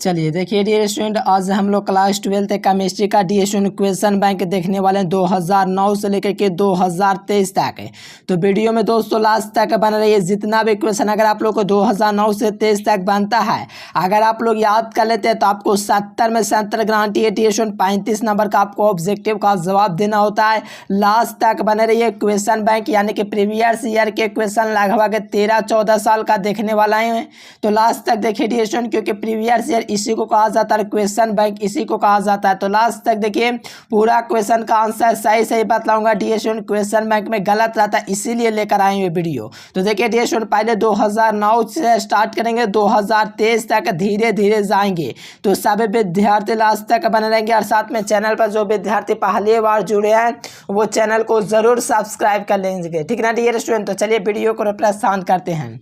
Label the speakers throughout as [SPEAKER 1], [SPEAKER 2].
[SPEAKER 1] चलिए देखिए dear student, आज हम लोग क्लास 12 केमिस्ट्री का डी स्टूडेंट क्वेश्चन बैंक देखने वाले हैं 2009 से लेकर के 2023 तक। तो वीडियो में दोस्तों लास्ट तक बन रही है। जितना भी क्वेश्चन अगर आप लोग को 2009 से 23 तक बनता है, अगर आप लोग याद कर लेते हैं तो आपको 70 में 70 गारंटी है। डी स्टूडेंट 35 नंबर का आपको ऑब्जेक्टिव का जवाब देना होता है। लास्ट तक बने रही है। क्वेश्चन बैंक यानी कि प्रीवियस ईयर के क्वेश्चन लगभग 13-14 साल का देखने वाला है। तो लास्ट तक देखिए डी स्टूडेंट, क्योंकि प्रीवियस ईयर इसी को कहा जाता है, क्वेश्चन बैंक इसी को कहा जाता है। तो लास्ट तक देखिए, पूरा क्वेश्चन का आंसर सही सही बतलाऊंगा। डी स्टूडेंट क्वेश्चन बैंक में गलत रहता है, इसीलिए लेकर आए हुए वीडियो। तो देखिए डी स्टूडेंट, पहले 2009 से स्टार्ट करेंगे, 2023 तक धीरे धीरे जाएंगे। तो सभी विद्यार्थी लास्ट तक बने रहेंगे। और साथ में चैनल पर जो विद्यार्थी पहली बार जुड़े हैं वो चैनल को जरूर सब्सक्राइब कर लेंगे, ठीक ना डियर स्टूडेंट। तो चलिए वीडियो को प्रस्थान करते हैं।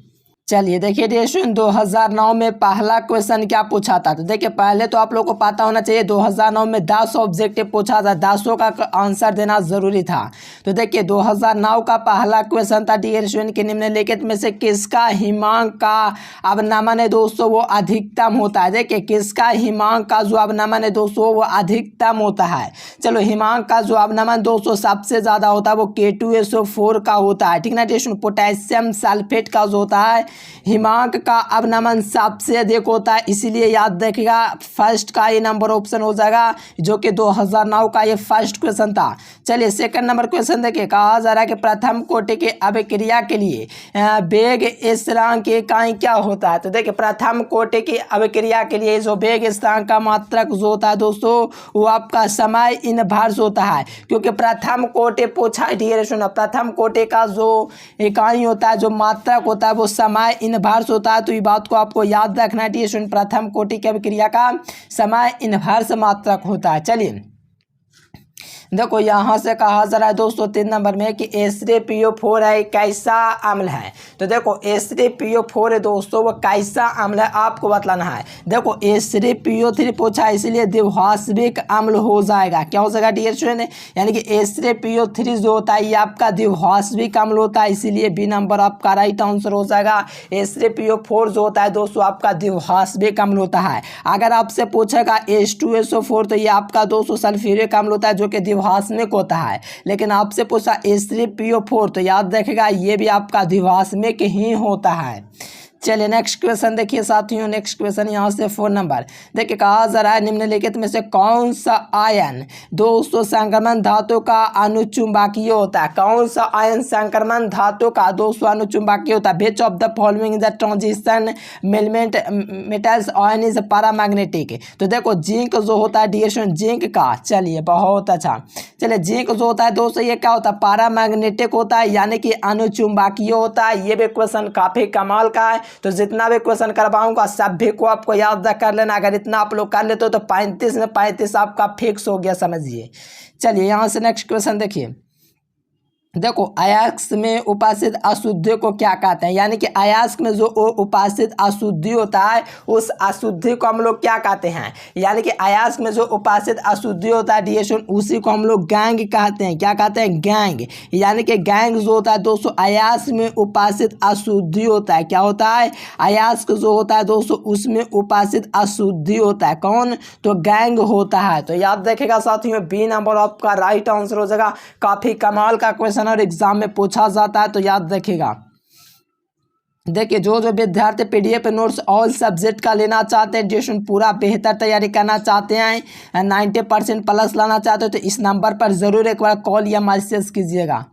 [SPEAKER 1] चलिए देखिए डियर स्टूडेंट, 2009 में पहला क्वेश्चन क्या पूछा था। तो देखिए पहले तो आप लोग को पता होना चाहिए 2009 में 10 ऑब्जेक्टिव पूछा था, 10 का आंसर देना जरूरी था। तो देखिए 2009 का पहला क्वेश्चन था डियर स्टूडेंट, कि निम्नलिखित में से किसका हिमांक का अवनमन है दोस्तों वो अधिकतम होता है। देखिए किसका हिमांक का जो अवनमन है दोस्तों वो अधिकतम होता है। चलो हिमांक का जो अवनमन दोस्तों सबसे ज्यादा होता है वो K2SO4 का होता है, ठीक ना डियर स्टूडेंट। पोटेशियम सल्फेट का जो होता है हिमांक का अवनमन सबसे अधिक होता है, इसीलिए याद रखिएगा फर्स्ट का ये नंबर ऑप्शन हो जाएगा, जो कि 2009 का ये फर्स्ट क्वेश्चन था। चलिए सेकंड नंबर क्वेश्चन देखिए, कहा जा रहा है कि प्रथम कोटि के अभिक्रिया के लिए वेग स्थिरांक की इकाई क्या होता है। तो देखिए प्रथम कोटि की अभिक्रिया के लिए जो वेग स्थिरांक का मात्रक जो होता है दोस्तों वो आपका समय इनवर्स होता है, क्योंकि प्रथम कोटि पूछा डियर स्टूडेंट, प्रथम कोटि का जो इकाई होता है, जो मात्रक होता है वो समय इनवर्स होता है। तो ये बात को आपको याद रखना है डी स्टूडेंट, प्रथम कोटि की अभिक्रिया का समय इनवर्स मात्रक होता है। चलिए देखो यहाँ से कहा जा रहा है दोस्तों 3 नंबर में कि H3PO4 है कैसा अम्ल है। तो देखो H3PO4 है दोस्तों वो कैसा अम्ल है आपको बतलाना है। देखो H3PO3 पूछा है, इसलिए द्विभाषिक अम्ल हो जाएगा। क्या हो जाएगा डियर स्टूडेंट, यानी कि H3PO3 जो होता है ये आपका द्विभाषिक अम्ल होता है, इसीलिए बी नंबर आपका राइट आंसर हो जाएगा। H3PO4 जो होता है दोस्तों आपका द्विभाषिक अम्ल होता है। अगर आपसे पूछेगा H2SO4 तो ये आपका दोस्तों सल्फ्यूरिक अम्ल होता है, जो कि द्विभाषिक होता है। लेकिन आपसे पूछा H3PO4 तो याद रखेगा ये भी आपका द्विभाषिक ही होता है। चलिए नेक्स्ट क्वेश्चन देखिए साथियों, नेक्स्ट क्वेश्चन यहाँ से 4 नंबर देखिए, कहा जा रहा है निम्नलिखित में से कौन सा आयन दोस्तों संक्रमण धातु का अनुचुंबकीय होता है। कौन सा आयन संक्रमण धातु का दोस्तों अनुचुंबकीय होता है। Which of the following the transition metals ion is paramagnetic. तो देखो जिंक जो होता है डियर स्टूडेंट, जिंक का, चलिए बहुत अच्छा। चलिए जिंक जो होता है दोस्तों ये क्या होता है, पैरामैग्नेटिक होता है, यानी कि अनुचुंबकीय होता है। ये भी क्वेश्चन काफी कमाल का है। तो जितना भी क्वेश्चन करवाऊंगा सभी को आपको याद कर लेना। अगर इतना आप लोग कर लेते हो तो 35 में 35 आपका फिक्स हो गया, समझिए। चलिए यहाँ से नेक्स्ट क्वेश्चन देखिए, देखो अयस्क में उपासित अशुद्धि को क्या कहते हैं। यानी कि अयस्क में जो उपासित अशुद्धि होता है उस अशुद्धि को हम लोग क्या कहते हैं। यानी कि अयस्क में जो उपासित अशुद्धि होता है डिएशन उसी को हम लोग गैंग कहते हैं। क्या कहते हैं, गैंग। यानी कि गैंग जो होता है दोस्तों अयस्क में उपासित अशुद्धि होता है। क्या होता है, अयस्क जो होता है दोस्तों उसमें उपासित अशुद्धि होता है। कौन, तो गैंग होता है। तो याद रखेगा साथियों बी नंबर आपका राइट आंसर हो जाएगा। काफी कमाल का क्वेश्चन और एग्जाम में पूछा जाता है, तो याद रखिएगा। देखिए जो विद्यार्थी पीडीएफ नोट्स ऑल सब्जेक्ट का लेना चाहते हैं, जो पूरा बेहतर तैयारी करना चाहते हैं, 90% प्लस लाना चाहते हो तो इस नंबर पर ज़रूर एक बार कॉल या मैसेज कीजिएगा।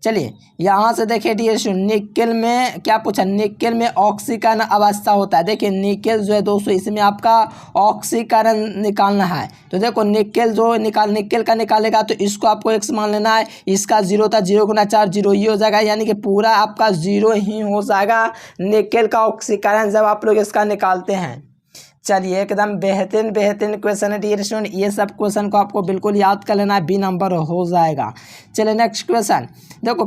[SPEAKER 1] चलिए यहाँ से देखिए डियर निकेल में क्या पूछा, निकेल में ऑक्सीकरण अवस्था होता है। देखिए निकेल जो है दोस्तों इसमें आपका ऑक्सीकरण निकालना है। तो देखो निकेल जो निकेल का निकालेगा तो इसको आपको x मान लेना है। इसका 0 था, 0 गुना 4 0 ही हो जाएगा, यानी कि पूरा आपका 0 ही हो जाएगा निकेल का ऑक्सीकरण जब आप लोग इसका निकालते हैं। चलिए एकदम बेहतरीन बेहतरीन क्वेश्चन है डियर स्टूडेंट, ये सब क्वेश्चन को आपको बिल्कुल याद कर लेना है, बी नंबर हो जाएगा। चलिए नेक्स्ट क्वेश्चन देखो,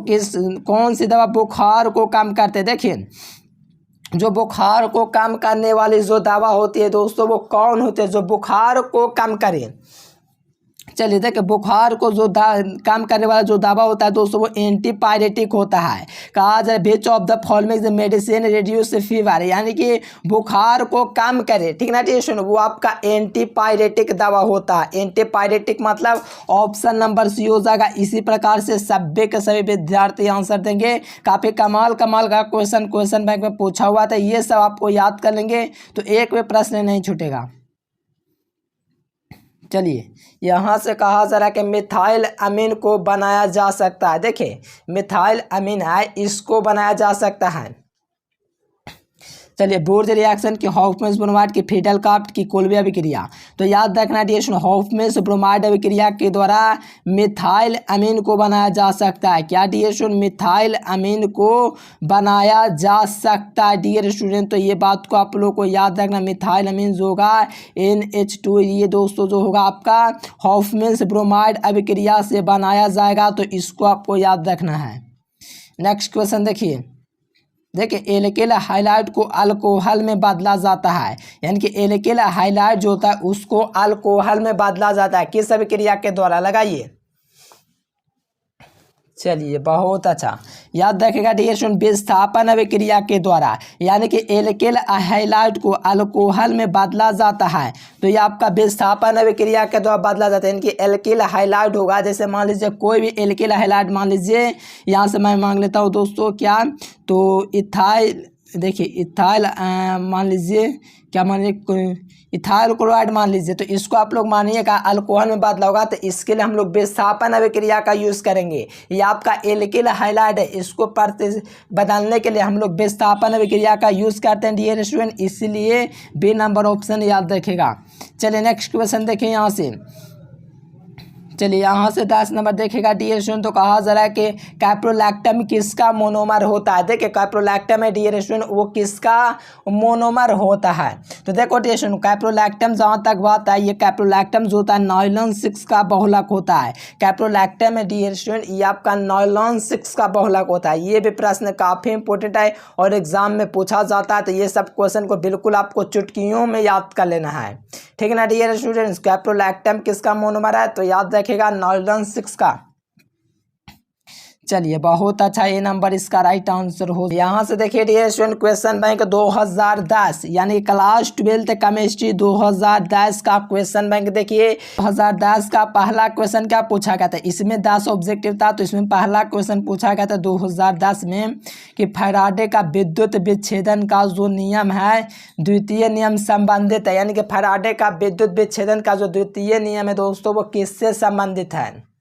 [SPEAKER 1] कौन सी दवा बुखार को कम करते हैं। देखिए जो बुखार को कम करने वाली जो दवा होती है दोस्तों वो कौन होती है जो बुखार को कम करे। चलिए देखिए, बुखार को जो काम करने वाला जो दवा होता है दोस्तों वो एंटीपायरेटिक होता है। कहा जाए which of the following medicine reduce fever, यानी कि बुखार को कम करे, ठीक ना टेंशन, वो आपका एंटीपायरेटिक दवा होता है। एंटीपायरेटिक मतलब ऑप्शन नंबर सी हो जाएगा। इसी प्रकार से सभी के सभी विद्यार्थी आंसर देंगे। काफ़ी कमाल का क्वेश्चन बैंक में पूछा हुआ था, ये सब आपको याद कर लेंगे तो एक भी प्रश्न नहीं छूटेगा। चलिए यहाँ से कहा जा रहा है कि मिथाइल अमीन को बनाया जा सकता है। देखिए मिथाइल अमीन है, इसको बनाया जा सकता है। चलिए बोर्ड रिएक्शन की हॉफमेस ब्रोमाइड की फिडल काफ्ट की कोलबे अभिक्रिया, तो याद रखना डियर, हॉफमेस ब्रोमाइड अभिक्रिया के द्वारा मिथाइल अमीन को बनाया जा सकता है। क्या डियर स्टूडेंट, मिथाइल अमीन को बनाया जा सकता है डियर स्टूडेंट। तो ये बात को आप लोग को याद रखना, मिथाइल अमीन जो होगा NH2, ये दोस्तों जो होगा आपका हॉफमेस ब्रोमाइड अभिक्रिया से बनाया जाएगा, तो इसको आपको याद रखना है। नेक्स्ट क्वेश्चन देखिए एल्किल हाइलाइट को अल्कोहल में बदला जाता है, यानी कि एल्किल हाइलाइट जो होता है उसको अल्कोहल में बदला जाता है किस अभिक्रिया के द्वारा, लगाइए। चलिए बहुत अच्छा, याद रखेगा डियर स्टूडेंट, विस्थापन अभिक्रिया के द्वारा, यानी कि एल्किल हाइलाइट को अल्कोहल में बदला जाता है, तो ये आपका विस्थापन अभिक्रिया के द्वारा बदला जाता है। यानी कि एल्किल हाइलाइट होगा, जैसे मान लीजिए कोई भी एल्किल हाइलाइट, मान लीजिए यहाँ से मैं मांग लेता हूँ दोस्तों क्या, तो इथाइल, देखिए इथाइल मान लीजिए, क्या मान लीजिए इथाइल क्लोराइड मान लीजिए, तो इसको आप लोग मानिएगा अल्कोहल में बदला होगा, तो इसके लिए हम लोग विस्थापन अभिक्रिया का यूज़ करेंगे। ये आपका एल्किल हाइलाइट है, इसको बदलने के लिए हम लोग विस्थापन अभिक्रिया का यूज़ करते हैं डियर स्टूडेंट, इसलिए बी नंबर ऑप्शन याद रखेगा। चलिए नेक्स्ट क्वेश्चन देखें यहाँ से। चलिए यहाँ से 10 नंबर देखेगा डियर स्टूडेंट, तो कहा जा रहा है कि कैप्रोलैक्टम किसका मोनोमर होता है। देखिए कैप्रोलैक्टम है डियर स्टूडेंट, वो किसका मोनोमर होता है। तो देखो डियर स्टूडेंट, कैप्रोलैक्टम जहाँ तक बात है, ये कैप्रोलैक्टम जो होता है नायलॉन 6 का बहुलक होता है। कैप्रोलैक्टम है डियर स्टूडेंट, ये आपका नायलॉन 6 का बहुलक होता है। ये भी प्रश्न काफ़ी इंपॉर्टेंट है और एग्जाम में पूछा जाता है, तो ये सब क्वेश्चन को बिल्कुल आपको चुटकियों में याद कर लेना है, ठीक है ना डियर स्टूडेंट्स। कैप्रोलैक्टम किसका मोनोमर है, तो याद रखेगा नायलॉन 6 का। चलिए बहुत अच्छा, ये नंबर इसका राइट आंसर हो। यहाँ से देखिए डियर स्टूडेंट, क्वेश्चन बैंक 2010 यानी क्लास 12 केमिस्ट्री 2010 का क्वेश्चन बैंक देखिए 2010 का पहला क्वेश्चन क्या पूछा गया था। इसमें 10 ऑब्जेक्टिव था, तो इसमें पहला क्वेश्चन पूछा गया था 2010 में कि फैराडे का विद्युत विच्छेदन का जो नियम है द्वितीय नियम संबंधित है, यानी कि फैराडे का विद्युत विच्छेदन का जो द्वितीय नियम है दोस्तों वो किससे संबंधित है।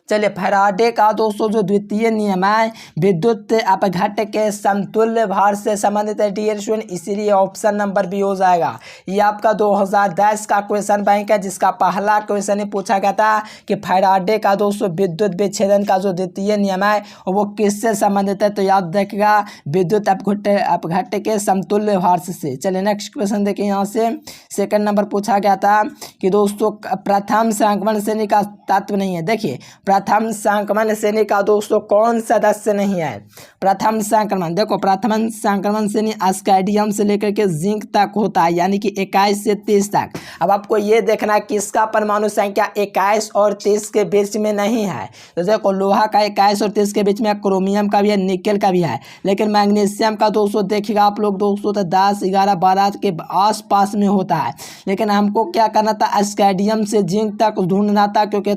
[SPEAKER 1] चलिए फैराडे का दोस्तों जो द्वितीय नियम है विद्युत अपघट्य के समतुल्य भार से संबंधित है डियर स्टूडेंट, इसीलिए ऑप्शन नंबर बी हो जाएगा। ये आपका 2010 का क्वेश्चन बैंक है, जिसका पहला क्वेश्चन ही पूछा गया था कि फैराडे का दोस्तों विद्युत विच्छेदन का जो द्वितीय नियम है वो किससे संबंधित है, तो याद रखिएगा विद्युत अपघट्य के समतुल्य भार से। चलिए नेक्स्ट क्वेश्चन देखिए, यहाँ से सेकंड नंबर पूछा गया था कि दोस्तों प्रथम संक्रमण श्रेणी का तत्व नहीं है। देखिए प्रथम संक्रमण श्रेणी का दोस्तों कौन सदस्य नहीं है। प्रथम संक्रमण, देखो प्रथम संक्रमण श्रेणी एस्कैडियम से लेकर के जिंक तक होता है, यानी कि 21 से 30 तक। अब आपको ये देखना है किसका परमाणु संख्या 21 और 30 के बीच में नहीं है। तो देखो लोहा का 21 और 30 के बीच में, क्रोमियम का भी है, निकेल का भी है, लेकिन मैग्नीशियम का दोस्तों देखिएगा आप लोग दोस्तों तो 10, 11, 12 के आसपास में होता है। लेकिन हमको क्या करना था, एस्कैडियम से जिंक तक ढूंढना था, क्योंकि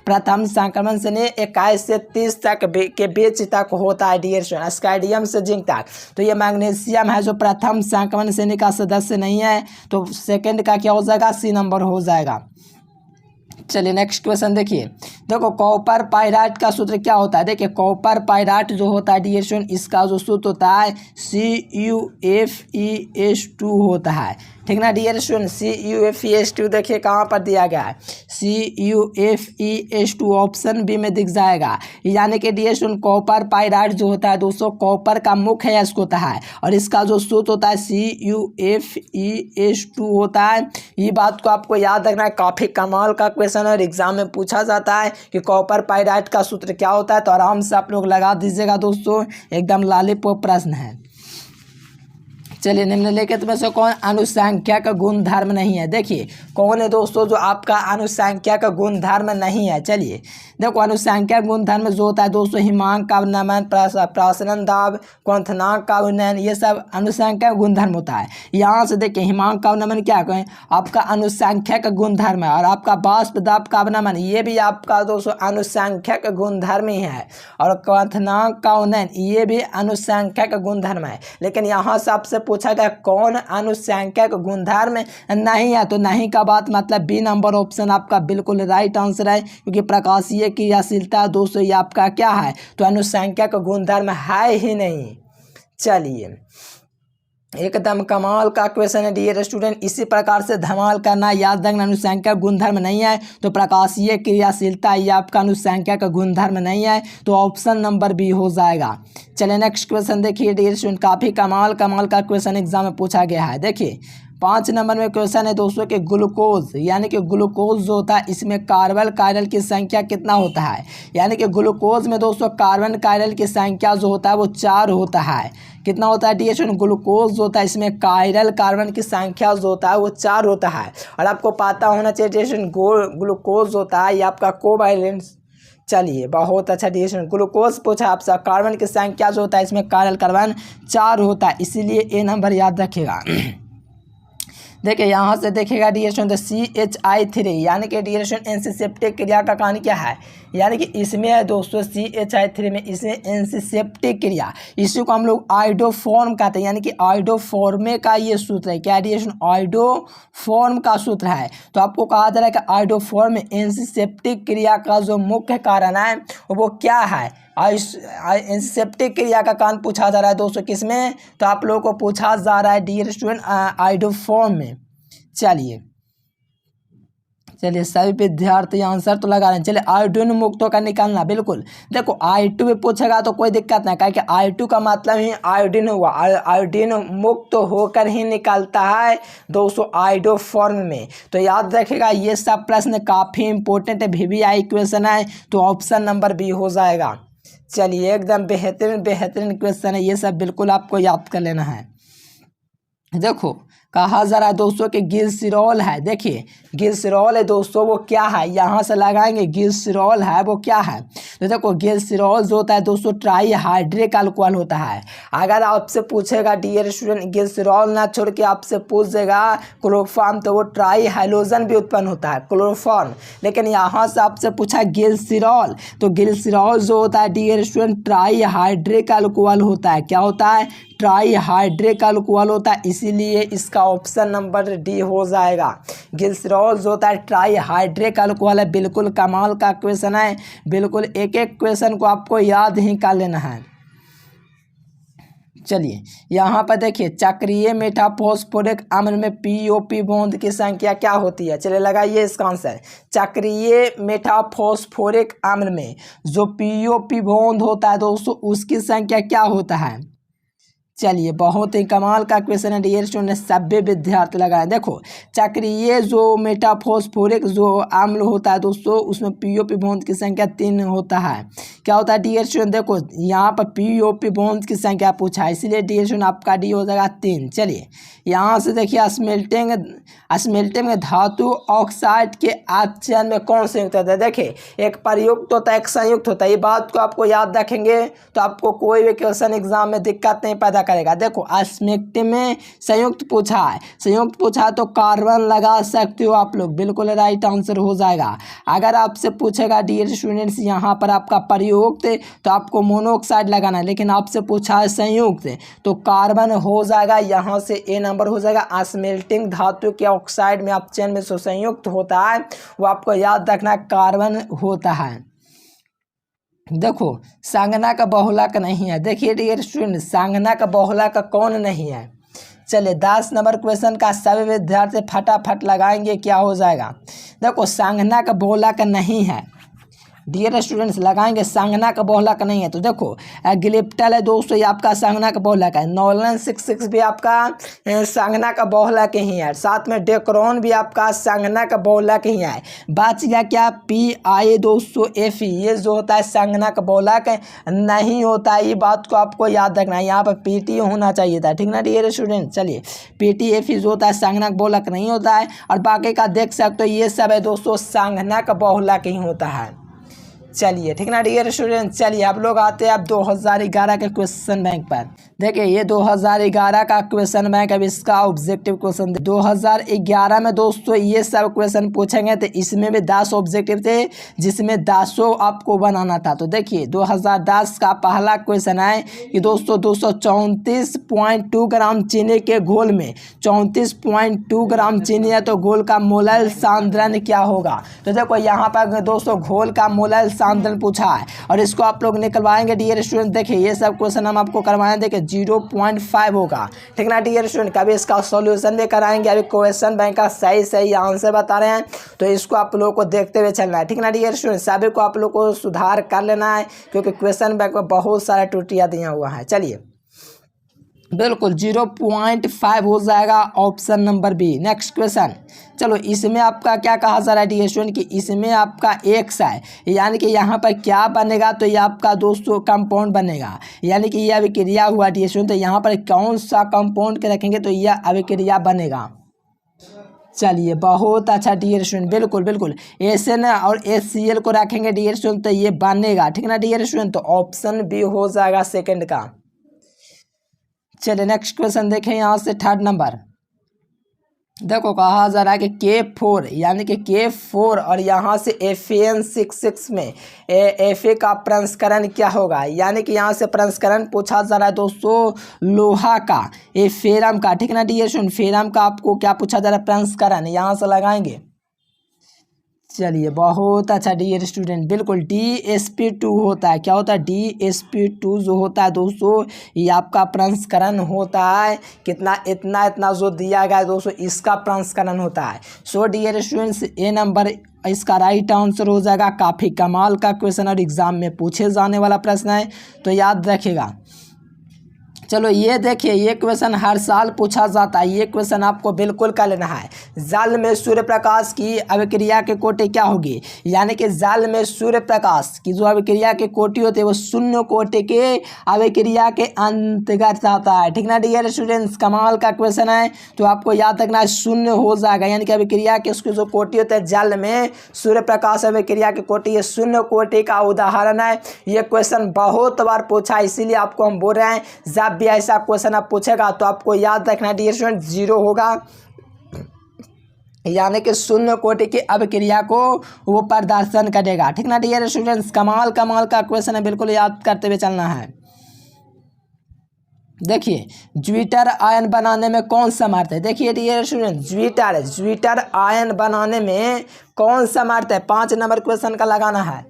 [SPEAKER 1] प्रथम संक्रमण से 21 से 30 तक के बीच तक होता है डियर स्टूडेंट, एस्कैडियम से जिंक तक। तो ये मैग्नीशियम है जो प्रथम संक्रमण श्रेणी का सदस्य नहीं है, तो सेकंड का क्या हो जाएगा, सी नंबर हो जाएगा। चलिए नेक्स्ट क्वेश्चन देखिए, देखो कॉपर पाइराइट का सूत्र क्या होता है। देखिए कॉपर पाइराइट जो होता है डियर स्टूडेंट, इसका जो सूत्र होता है CuFeS2 होता है, ठीक ना डियर स्टूडेंट। CuFeS2 देखिए कहाँ पर दिया गया है, CuFeS2 ऑप्शन बी में दिख जाएगा। यानी कि डियर स्टूडेंट कॉपर पाइराइट जो होता है दोस्तों कॉपर का मुख्य अयस्क होता है, और इसका जो सूत्र होता है CuFeS2 होता है। ये बात को आपको याद रखना है, काफ़ी कमाल का क्वेश्चन और एग्जाम में पूछा जाता है कि कॉपर पाइराइट का सूत्र क्या होता है, तो आराम से आप लोग लगा दीजिएगा दोस्तों, एकदम लॉलीपॉप प्रश्न है। चलिए निम्नलिखित में से कौन अनुसंख्या का गुणधर्म नहीं है। देखिए कौन है दोस्तों जो आपका अनुसंख्या का गुणधर्म नहीं है। चलिए देखो अनुसंख्या गुणधर्म जो होता है दोस्तों हिमांक का नमन, प्रासरण दाब, क्वथनांक का उन्नयन, ये सब अनुसंख्या गुणधर्म होता है। यहाँ से देखिए हिमांक का नमन क्या कहें आपका अनुसंख्या का गुणधर्म है, और आपका बाष्प दाब का नमन ये भी आपका दोस्तों अनुसंख्या का गुणधर्म ही है, और क्वथनांक का उन्नयन ये भी अनुसंख्या का गुणधर्म है। लेकिन यहाँ से आपसे पूछा गया कौन अनुसंख्या का गुणधर्म नहीं है, तो नहीं का बात मतलब बी नंबर ऑप्शन आपका बिल्कुल राइट आंसर है, क्योंकि प्रकाशीय क्रियाशीलता दोस्तों ये आपका क्या है, तो अनुसंख्या का गुणधर्म है ही नहीं। चलिए एकदम कमाल का क्वेश्चन है डियर स्टूडेंट। इसी प्रकार से धमाल करना, याद रखना अनुसंख्या गुणधर्म नहीं है तो प्रकाशीय क्रियाशीलता ये आपका अनुसंख्या का गुणधर्म नहीं है, तो ऑप्शन नंबर बी हो जाएगा। चलिए नेक्स्ट क्वेश्चन देखिए डियर स्टूडेंट, काफ़ी कमाल का क्वेश्चन एग्जाम में पूछा गया है। देखिए 5 नंबर में क्वेश्चन है दोस्तों कि ग्लूकोज यानी कि ग्लूकोज जो होता है इसमें कार्बन कायरल की संख्या कितना होता है। यानी कि ग्लूकोज में दोस्तों कार्बन कायरल की संख्या जो होता है वो 4 होता है। कितना होता है डियर ग्लूकोज जो होता है इसमें कायरल कार्बन की संख्या जो होता है वो 4 होता है। और आपको पता होना चाहिए डियर ग्लूकोज होता है ये आपका कोवैलेंट। चलिए बहुत अच्छा डियर ग्लूकोज पूछा आपसे, कार्बन की संख्या जो होता है इसमें कायरल कार्बन 4 होता है, इसीलिए ए नंबर याद रखिएगा। देखिए यहाँ से देखिएगा डियर स्टूडेंट CH3 यानी कि डियर स्टूडेंट एंटीसेप्टिक क्रिया का कहानी क्या है, यानी कि इसमें है दोस्तों CH3 में इसमें एंटीसेप्टिक क्रिया, इसी को हम लोग आइडोफॉर्म कहते हैं। यानी कि आइडोफॉर्मे का ये सूत्र है, क्या डियर स्टूडेंट आइडोफॉर्म का सूत्र है। तो आपको कहा जा रहा है कि आइडोफॉर्म एंटीसेप्टिक क्रिया का जो मुख्य कारण है वो क्या है, एंटीसेप्टिक क्रिया का कारण पूछा जा रहा है दोस्तों किसमें, तो आप लोगों को पूछा जा रहा है डियर स्टूडेंट आइडोफॉर्म में। चलिए सभी विद्यार्थी आंसर तो लगा रहे हैं। चलिए आयोडीन मुक्त होकर निकालना, बिल्कुल देखो I2 भी पूछेगा तो कोई दिक्कत नहीं, क्या कि I2 का मतलब ही आयोडीन हुआ, आयोडीन मुक्त होकर ही निकलता है दोस्तों आइडोफॉर्म में। तो याद रखिएगा ये सब प्रश्न काफ़ी इंपॉर्टेंट है, VVI क्वेश्चन है, तो ऑप्शन नंबर बी हो जाएगा। चलिए एकदम बेहतरीन क्वेश्चन है, ये सब बिल्कुल आपको याद कर लेना है। देखो कहा जा रहा है दोस्तों कि ग्लिसरॉल है। देखिए ग्लिसरॉल है दोस्तों वो क्या है, यहाँ से लगाएंगे ग्लिसरॉल है वो क्या है, तो देखो ग्लिसरॉल जो होता है दोस्तों ट्राईहाइड्रिक अल्कोहल होता है। अगर आपसे पूछेगा डियर स्टूडेंट ग्लिसरॉल ना छोड़ के आपसे पूछेगा क्लोरोफॉर्म, तो वो ट्राई हाइड्रोजन भी उत्पन्न होता है क्लोरोफॉर्म। लेकिन यहाँ से आपसे पूछा ग्लिसरॉल, तो ग्लिसरॉल जो होता है डियर स्टूडेंट ट्राईहाइड्रिक अल्कोहल होता है। क्या होता है, ट्राईहाइड्रिक अल्कोहल होता है, इसीलिए इसका ऑप्शन नंबर डी हो जाएगा। ग्लिसरॉल जो होता है ट्राईहाइड्रिक अल्कोहल है। बिल्कुल कमाल का क्वेश्चन है, बिल्कुल एक एक क्वेश्चन को आपको याद ही कर लेना है। चलिए यहाँ पर देखिए चक्रीय मीठा फॉस्फोरिक अम्ल में POP बॉन्ड की संख्या क्या होती है। चलिए लगाइए इसका आंसर, चक्रीय मीठा फॉस्फोरिक अम्ल में जो POP बॉन्ड होता है दोस्तों उसकी संख्या क्या होता है। चलिए बहुत ही कमाल का क्वेश्चन है डियर स्टूडेंट, सभी विद्यार्थी लगाए। देखो चक्रीय जो मेटाफॉस्फोरिक जो अम्ल होता है दोस्तों उसमें POP बॉन्ड की संख्या 3 होता है। क्या होता है डियर स्टूडेंट, देखो यहाँ पर POP बॉन्ड की संख्या पूछा है, इसलिए डियर स्टूडेंट आपका डी हो जाएगा 3। चलिए यहाँ से देखिए स्मेल्टिंग में धातु ऑक्साइड के अपचयन में कौन संयुक्त होता है। देखिए एक प्रयुक्त होता है एक संयुक्त होता है, ये बात को आपको याद रखेंगे तो आपको कोई भी क्वेश्चन एग्जाम में दिक्कत नहीं पैदा करेगा। देखो अस्मेक्टिव में संयुक्त पूछा है, संयुक्त पूछा है तो कार्बन लगा सकते हो आप लोग, बिल्कुल राइट आंसर हो जाएगा। अगर आपसे पूछेगा डियर स्टूडेंट्स यहाँ पर आपका प्रयुक्त तो आपको मोनोऑक्साइड लगाना है, लेकिन आपसे पूछा है संयुक्त तो कार्बन हो जाएगा, यहाँ से ए नंबर हो जाएगा। अस्मेल्टिंग धातु के ऑक्साइड में अपचयन में जो संयुक्त होता है वो आपको याद रखना कार्बन होता है। देखो संगणक बहुलक नहीं है। देखिए डियर स्टूडेंट संगणक बहुलक कौन नहीं है। चलिए 10 नंबर क्वेश्चन का सभी विद्यार्थी फटाफट लगाएंगे, क्या हो जाएगा। देखो संगणक बहुलक नहीं है, डियर स्टूडेंट्स लगाएंगे संगणक बहुलक नहीं है, तो देखो ग्लिप्टल है दोस्तों, ये आपका संगणक बहुलक है। नॉलन 66 भी आपका संगणक बहुलक ही है। साथ में डेक्रोन भी आपका संगणक बहुलक ही है। बच गया क्या PI दोस्तों FE, ये जो होता है संगणक बहुलक नहीं होता है। ये बात को आपको याद रखना है, यहाँ पर PT होना चाहिए था, ठीक ना डियर स्टूडेंट। चलिए PT FE जो होता है संगणक बहुलक नहीं होता है, और बाकी का देख सकते हो ये सब है दोस्तों संगणक बहुलक ही होता है। चलिए ठीक ना डियर स्टूडेंट। चलिए आप लोग आते हैं अब 2011 के क्वेश्चन बैंक पर। देखिए ये 2011 का क्वेश्चन बैंक, अब इसका ऑब्जेक्टिव क्वेश्चन 2011 में दोस्तों ये सब क्वेश्चन पूछेंगे, तो इसमें भी 10 ऑब्जेक्टिव थे जिसमें 10 आपको बनाना था। तो देखिए 2010 का पहला क्वेश्चन है कि दोस्तों 234.2 ग्राम चीनी के घोल में 34.2 ग्राम चीनी है, तो घोल का मोलल सांद्रण क्या होगा। तो देखो यहाँ पर दोस्तों घोल का मोलल सांद्रण पूछा है, और इसको आप लोग निकलवाएंगे डियर स्टूडेंट। देखिए ये सब क्वेश्चन हम आपको करवाएं, देखिए 0.5 होगा, ठीक ना डियर स्टूडेंट। कभी इसका सॉल्यूशन भी कराएंगे, अभी क्वेश्चन बैंक का सही आंसर बता रहे हैं, तो इसको आप लोगों को देखते हुए चलना है, ठीक ना डियर स्टूडेंट। सभी को आप लोग को सुधार कर लेना है, क्योंकि क्वेश्चन बैंक में बहुत सारा त्रुटियां दिया हुआ है। चलिए बिल्कुल 0.5 हो जाएगा option number B. Next question, चलो इसमें आपका क्या कहा जा रहा है डियर स्टूडेंट कि इसमें आपका X है, यानी कि यहाँ पर क्या बनेगा, तो ये आपका दोस्तों कंपाउंड बनेगा, यानी कि ये अभिक्रिया हुआ डियर स्टूडेंट। तो यहाँ पर कौन सा कंपाउंड के रखेंगे तो यह अभिक्रिया बनेगा। चलिए बहुत अच्छा डियर स्टूडेंट, बिल्कुल SN और HCl को रखेंगे डियर स्टूडेंट, तो ये बनेगा, ठीक ना डियर स्टूडेंट। तो ऑप्शन बी हो जाएगा सेकेंड का। चलिए नेक्स्ट क्वेश्चन देखें, यहाँ से थर्ड नंबर। देखो कहा जा रहा है कि K4 यानी कि K4 और यहाँ से FAN66 में FA का प्रसंस्करण क्या होगा, यानी कि यहाँ से प्रसंस्करण पूछा जा रहा है दोस्तों लोहा का, ये फेरम का, ठीक ना डियर स्टूडेंट। फेरम का आपको क्या पूछा जा रहा है प्रसंस्करण, यहाँ से लगाएंगे। चलिए बहुत अच्छा डियर स्टूडेंट, बिल्कुल DsP2 होता है। क्या होता है DsP2 जो होता है दोस्तों, ये आपका प्रसंस्करण होता है। कितना इतना जो दिया गया है दोस्तों, इसका प्रसंस्करण होता है। सो डियर स्टूडेंट्स ए नंबर इसका राइट आंसर हो जाएगा। काफ़ी कमाल का क्वेश्चन और एग्जाम में पूछे जाने वाला प्रश्न है, तो याद रखिएगा। चलो ये देखिए ये क्वेश्चन हर साल पूछा जाता है, ये क्वेश्चन आपको बिल्कुल कर लेना है। जल में सूर्य प्रकाश की अभिक्रिया के कोटि क्या होगी, यानी कि जल में सूर्य प्रकाश की जो अभिक्रिया के कोटि होते हैं वो शून्य कोटि के अभिक्रिया के अंतर्गत आता है, ठीक ना डियर स्टूडेंट्स। कमाल का क्वेश्चन है, तो आपको याद रखना है शून्य हो जाएगा, यानी कि अभिक्रिया के उसके जो कोटि होते हैं जल में सूर्य प्रकाश अभिक्रिया के कोटि, ये शून्य कोटि का उदाहरण है। ये क्वेश्चन बहुत बार पूछा है, इसीलिए आपको हम बोल रहे हैं जब भी ऐसा क्वेश्चन आप पूछेगा तो आपको याद रखना डियर स्टूडेंट 0 होगा, यानी कि शून्य कोटि की अभिक्रिया को वो प्रदर्शन करेगा, ठीक ना डियर स्टूडेंट्स। कमाल का क्वेश्चन है, बिल्कुल याद करते हुए चलना है। देखिए ज्विटर आयन बनाने में कौन समर्थ है, देखिए डियर स्टूडेंट ज्विटर आयन बनाने में कौन समर्थ है, 5 नंबर क्वेश्चन का लगाना है।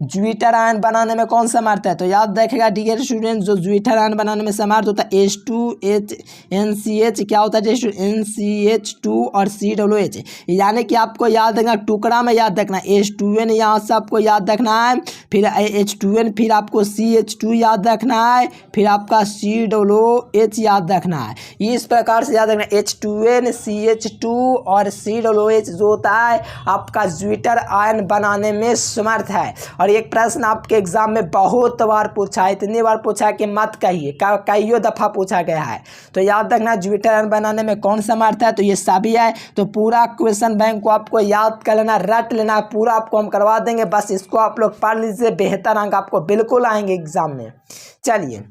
[SPEAKER 1] ज्विटर आयन बनाने में कौन समर्थ है, तो याद रखेगा डियर स्टूडेंट जो ज्विटर आयन बनाने में समर्थ होता है H2NCH, क्या होता है NCH2 और COOH, यानी कि आपको याद रखना टुकड़ा में याद रखना H2N, यहाँ से आपको याद रखना है, फिर H2N, फिर आपको CH2 याद रखना है, फिर आपका COOH याद रखना है। इस प्रकार से याद रखना H2N CH2 और COOH जो होता है आपका ज्विटर आयन बनाने में समर्थ है। और एक प्रश्न आपके एग्जाम में बहुत बार पूछा है, इतनी बार पूछा है कि मत कहिए, कईयों दफ़ा पूछा गया है। तो याद रखना ज्विटर आयन बनाने में कौन समर्थ है, तो ये सभी है। तो पूरा क्वेश्चन बैंक को आपको याद कर लेना, रट लेना, पूरा आपको हम करवा देंगे, बस इसको आप लोग पढ़ लीजिए, बेहतर अंक आपको बिल्कुल आएंगे एग्जाम में। चलिए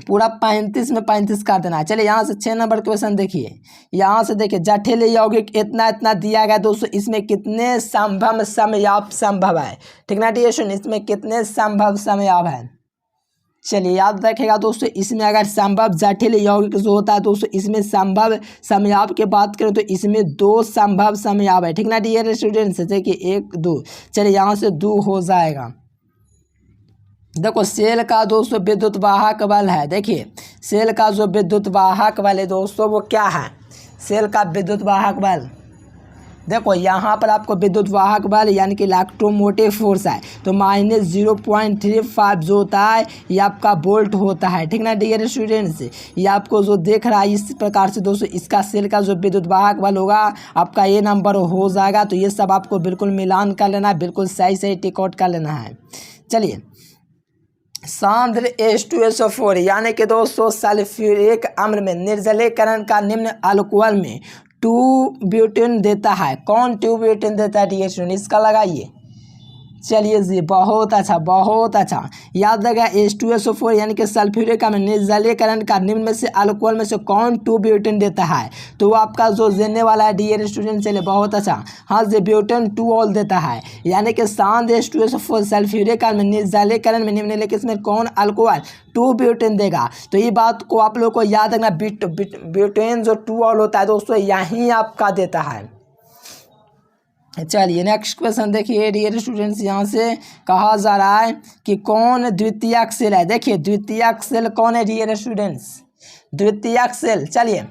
[SPEAKER 1] पूरा 35 में 35 कर देना है। चलिए यहाँ से 6 नंबर क्वेश्चन देखिए, यहाँ से देखिए जटिल यौगिक इतना दिया गया दोस्तों, इसमें कितने संभव समयाप संभव है, ठीक ना डियर स्टूडेंट, इसमें कितने संभव समयाप है। चलिए याद रखेगा दोस्तों, इसमें अगर संभव जटिल यौगिक जो होता है दोस्तों, इसमें संभव समयाप की बात करें तो इसमें 2 संभव समयाप है, ठीक ना डियर स्टूडेंट्स। देखिए 1 2, चलिए यहाँ से 2 हो जाएगा। देखो सेल का दोस्तों विद्युत वाहक बल है, देखिए सेल का जो विद्युत वाहक बल है दोस्तों वो क्या है, सेल का विद्युत वाहक बल देखो यहाँ पर आपको विद्युत वाहक बल यानी कि इलेक्ट्रोमोटिव फोर्स है, तो -0.35 जो होता है ये आपका वोल्ट होता है। ठीक ना डियर स्टूडेंट्स, ये आपको जो देख रहा है इस प्रकार से दोस्तों इसका सेल का जो विद्युत वाहक बल होगा आपका ये नंबर हो जाएगा। तो ये सब आपको बिल्कुल मिलान कर लेना है, बिल्कुल सही टिक आउट कर लेना है। चलिए, सांद्र H2SO4 यानी कि दोस्तों सल्फ्यूरिक अम्ल में निर्जलीकरण का निम्न अल्कोहल में 2 ब्यूटेन देता है। कौन 2 ब्यूटेन देता है डियर स्टूडेंट, इसका लगाइए। चलिए जी, बहुत अच्छा बहुत अच्छा। याद रखा H2SO4 यानी कि सल्फ्यूरिक अम्ल निर्जलीकरण का निम्न में से अल्कोहल में से कौन 2 ब्यूटेन देता है, तो वो आपका जो देने वाला है डियर स्टूडेंट। चलिए बहुत अच्छा, हाँ जी ब्यूटेन 2 ऑल देता है, यानी कि सांद्र H2SO4 सल्फ्यूरिक अम्ल निर्जलीकरण में निम्नलिखित में कौन अल्कोहल 2 ब्यूटेन देगा। तो ये बात को आप लोग को याद रखना, ब्यूटेन जो 2 ऑल होता है दोस्तों यहीं आपका देता है। चलिए नेक्स्ट क्वेश्चन देखिए डियर स्टूडेंट्स, यहाँ से कहा जा रहा है कि कौन द्वितीयक सेल है। देखिए द्वितीयक सेल कौन है डियर स्टूडेंट्स, द्वितीयक सेल। चलिए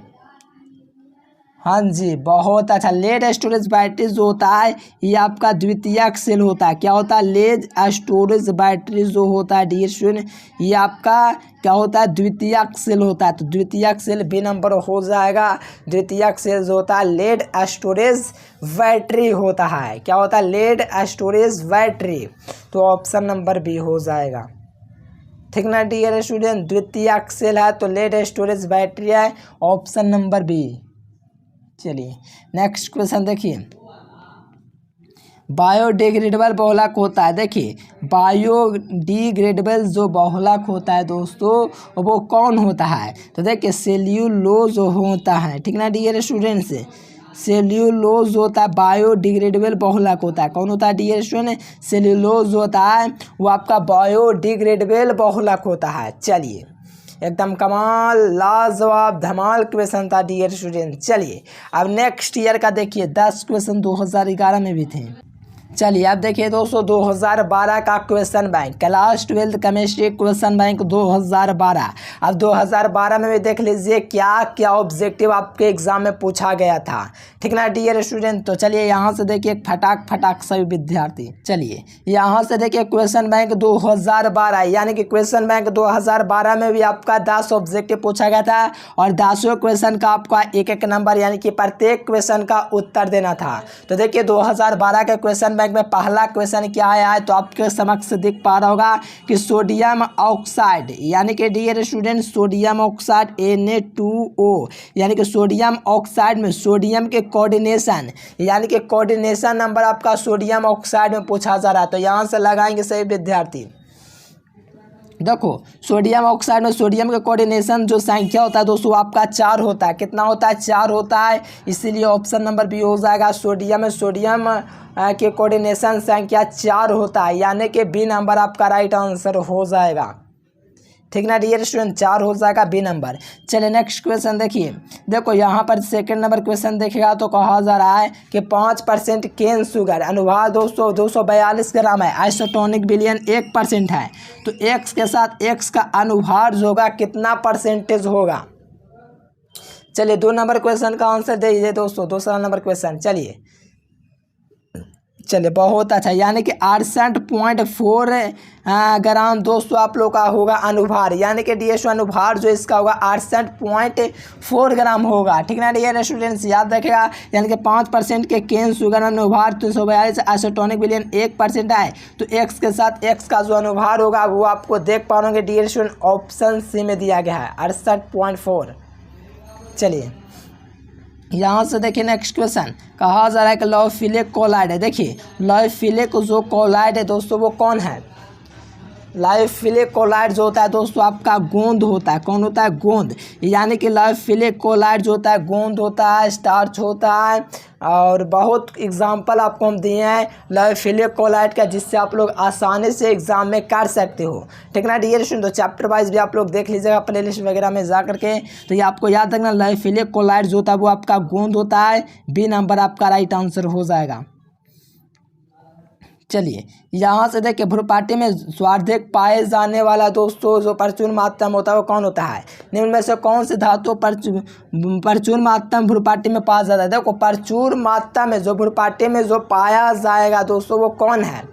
[SPEAKER 1] हाँ जी बहुत अच्छा, लेड स्टोरेज बैटरी जो होता है ये आपका द्वितीयक सेल होता है। क्या होता है, लेड स्टोरेज बैटरी जो होता है डियर स्टूडेंट ये आपका क्या होता है, द्वितीयक सेल होता है। तो द्वितीयक सेल बी नंबर हो जाएगा। द्वितीयक सेल जो होता है लेड स्टोरेज बैटरी होता है। क्या होता है, लेड स्टोरेज बैटरी, तो ऑप्शन नंबर बी हो जाएगा। ठीक ना डियर स्टूडेंट, द्वितीयक सेल है तो लेड स्टोरेज बैटरी है, ऑप्शन नंबर बी। चलिए नेक्स्ट क्वेश्चन देखिए, बायोडिग्रेडेबल बहुलक होता है। देखिए बायोडिग्रेडेबल जो बहुलक होता है दोस्तों वो कौन होता है, तो देखिए सेल्यूलोज होता है। ठीक ना डियर स्टूडेंट्स, सेल्यूलोज होता है बायोडिग्रेडेबल बहुलक होता है। कौन होता है डियर स्टूडेंट, सेल्यूलोज होता है वो आपका बायोडिग्रेडेबल बहुलक होता है। चलिए एकदम कमाल लाजवाब धमाल क्वेश्चन था डियर स्टूडेंट। चलिए अब नेक्स्ट ईयर का देखिए 10 क्वेश्चन 2011 में भी थे। चलिए अब देखिए दोस्तों 2012 का question bank, class 12 chemistry question bank 2012। अब 2012 में भी देख लीजिए क्या क्या ऑब्जेक्टिव आपके एग्जाम में पूछा गया था। ठीक ना डियर स्टूडेंट, तो चलिए यहाँ से देखिए फटाक सभी विद्यार्थी। चलिए यहाँ से देखिए क्वेश्चन बैंक 2012 यानी कि क्वेश्चन बैंक 2012 में भी आपका 10 ऑब्जेक्टिव पूछा गया था और 10 क्वेश्चन का आपका एक नंबर यानी कि प्रत्येक क्वेश्चन का उत्तर देना था। तो देखिए 2012 के क्वेश्चन बैंक में पहला क्वेश्चन क्या आया है, तो आपके समक्ष दिख पा रहा होगा कि सोडियम ऑक्साइड यानी कि dear student sodium oxide Na2O यानी कि सोडियम ऑक्साइड में सोडियम के कोऑर्डिनेशन यानी कि कोऑर्डिनेशन नंबर आपका सोडियम ऑक्साइड में पूछा जा रहा है। तो यहाँ से लगाएंगे सही विद्यार्थी। देखो सोडियम ऑक्साइड में सोडियम का कोऑर्डिनेशन जो संख्या होता है दोस्तों आपका 4 होता है। कितना होता है, 4 होता है, इसीलिए ऑप्शन नंबर बी हो जाएगा। सोडियम में सोडियम के कोऑर्डिनेशन संख्या 4 होता है यानी कि बी नंबर आपका राइट आंसर हो जाएगा। ठीक ना डियर स्टूडेंट, 4 हो जाएगा बी नंबर। चलिए नेक्स्ट क्वेश्चन देखिए, देखो यहाँ पर सेकंड नंबर क्वेश्चन देखेगा तो कहा जा रहा है कि 5% केन शुगर अनुभाग दोस्तों 242 ग्राम है, आइसोटोनिक विलयन 1% है, तो एक्स के साथ एक्स का अनुभार जो होगा कितना परसेंटेज होगा। चलिए 2 नंबर क्वेश्चन का आंसर दे दीजिए दोस्तों, दूसरा नंबर क्वेश्चन। चलिए बहुत अच्छा, यानी कि 68.4 ग्राम दोस्तों आप लोग का होगा अनुभार, यानी कि डी अनुभार जो इसका होगा 68.4 ग्राम होगा। ठीक ना डियर स्टूडेंट्स, याद रखेगा। यानी कि 5% के केन शुगर में अनुभार 342 आइसोटोनिक विलयन 1% है, तो एक्स के साथ एक्स का जो अनुभार होगा वो आपको देख पाओगे डियर स्टूडेंट ऑप्शन सी में दिया गया है 68.4। चलिए यहाँ से देखिए नेक्स्ट क्वेश्चन, कहा जा रहा है कि लायोफिलिक कोलाइड है। देखिए लायोफिलिक जो कोलाइड है दोस्तों वो कौन है, लायोफिलिक कोलाइड जो होता है दोस्तों आपका गोंद होता है। कौन होता है, गोंद, यानी कि लायोफिलिक कोलाइड जो होता है गोंद होता है, स्टार्च होता है, और बहुत एग्जाम्पल आपको हम दिए हैं लायोफिलिक कोलाइड का जिससे आप लोग आसानी से एग्जाम में कर सकते हो। ठीक ना डियर स्टूडेंट, तो चैप्टर वाइज भी आप लोग देख लीजिएगा प्लेलिस्ट वगैरह में जा करके। तो ये आपको याद रखना लायोफिलिक कोलाइड जो होता है वो आपका गोंद होता है, बी नंबर आपका राइट आंसर हो जाएगा। चलिए यहाँ से देखिए भ्रूपाटी में सर्वाधिक पाए जाने वाला दोस्तों जो प्रचुर मात्रा में होता है वो कौन होता है? निम्न में से कौन से धातु प्रचुर मात्रा में भ्रूपाटी में पाया जाता है? देखो प्रचुर मात्रा में जो भ्रूपाटी में जो पाया जाएगा दोस्तों वो कौन है?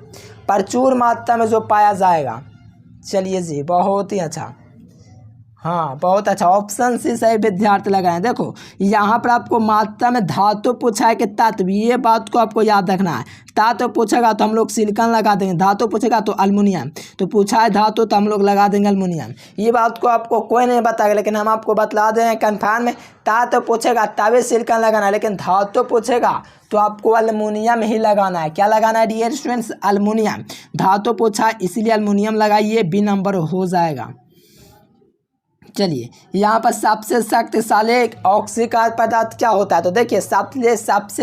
[SPEAKER 1] प्रचुर मात्रा में जो पाया जाएगा। चलिए जी, बहुत ही अच्छा, हाँ बहुत अच्छा, ऑप्शन सी सही विद्यार्थी लगाएं। देखो यहाँ पर आपको मात्रा में धातु पूछा है कि तत्व, ये बात को आपको याद रखना है। धातु पूछेगा तो हम लोग सिलिकॉन लगा देंगे, धातु पूछेगा तो अल्युमिनियम, तो पूछा है धातु तो हम लोग लगा देंगे अल्युमिनियम। ये बात को आपको कोई नहीं बताएगा, लेकिन हम आपको बतला दें कन्फर्म में। धातु पूछेगा तभी सिलिकॉन लगाना है, लेकिन धातु पूछेगा तो आपको अल्युमिनियम ही लगाना है। क्या लगाना है डियर स्टूडेंट्स? अल्युमिनियम। धातु पूछा इसलिए अल्युमिनियम लगाइए, बी नंबर हो जाएगा। चलिए यहाँ पर सबसे शक्तिशाली ऑक्सीकार पदार्थ क्या होता है? तो देखिए सबसे